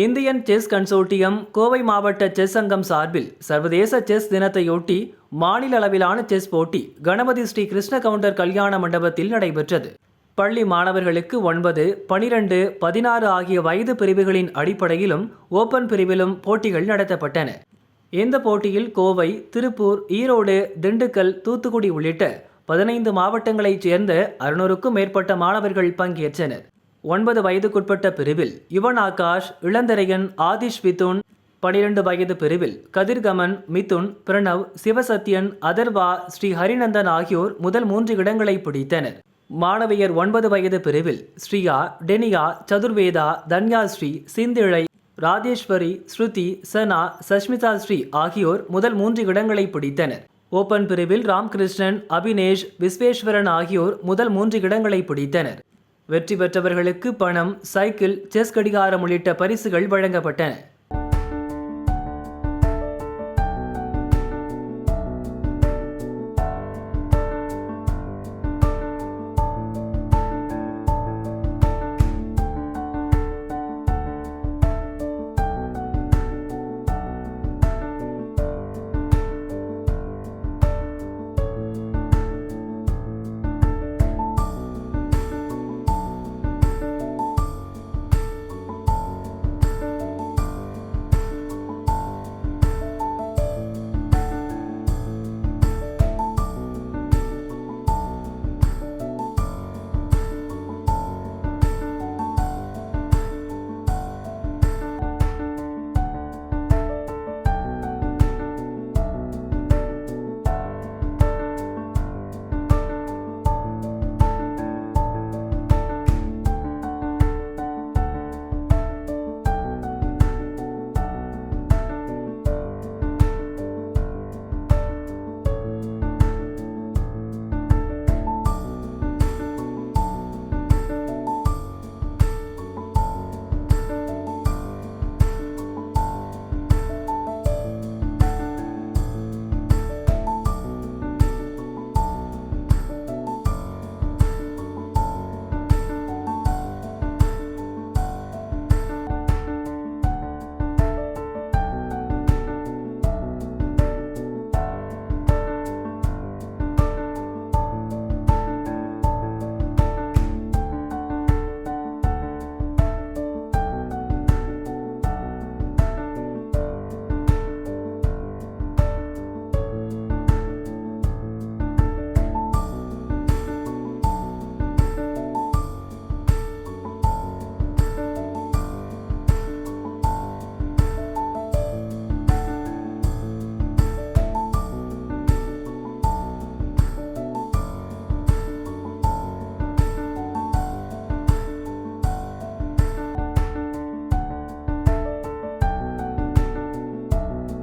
Indian chess consortium Kovai மாவட்ட chess சங்கம் சார்பில் சர்வதேச செஸ் தினத்தையொட்டி மாநில அளவிலான செஸ் போட்டி கணபதி ஸ்ரீ கிருஷ்ண கவுண்டர் கல்யாண மண்டபத்தில் நடைபெற்றது. பள்ளி மாணவர்களுக்கு 9, 12, 16 ஆகிய வயது பிரிவுகளின் அடிப்படையிலும் ஓபன் பிரிவிலும் போட்டிகள் நடத்தப்பட்டன. இந்த போட்டியில் கோவை, திருப்பூர், ஈரோடு, திண்டுக்கல், தூத்துக்குடி உள்ளிட்ட 15 மாவட்டங்களைச் சேர்ந்த 600க்கும் மேற்பட்ட மாணவர்கள் பங்கேற்றனர். 9 வயதுக்குட்பட்ட பிரிவில் யுவன் ஆகாஷ், இளந்தரையன், ஆதிஷ் வித்துன், 12 வயது பிரிவில் கதிர்கமன், மிதுன், பிரணவ், சிவசத்யன், அதர்வா, ஸ்ரீ ஹரிநந்தன் ஆகியோர் முதல் 3 இடங்களை பிடித்தனர். மாணவியர் 9 வயது பிரிவில் ஸ்ரீயா, டெனியா, சதுர்வேதா, தன்யாஸ்ரீ, சிந்திழை, ராஜேஸ்வரி, ஸ்ருதி, சனா, சஷ்மிதா ஸ்ரீ ஆகியோர் முதல் 3 இடங்களை பிடித்தனர். ஓபன் பிரிவில் ராம்கிருஷ்ணன், அபினேஷ், விஸ்வேஸ்வரன் ஆகியோர் முதல் 3 இடங்களை பிடித்தனர். வெற்றி பெற்றவர்களுக்கு பணம், சைக்கிள், செஸ் கடிகாரம் உள்ளிட்ட பரிசுகள் வழங்கப்பட்டன.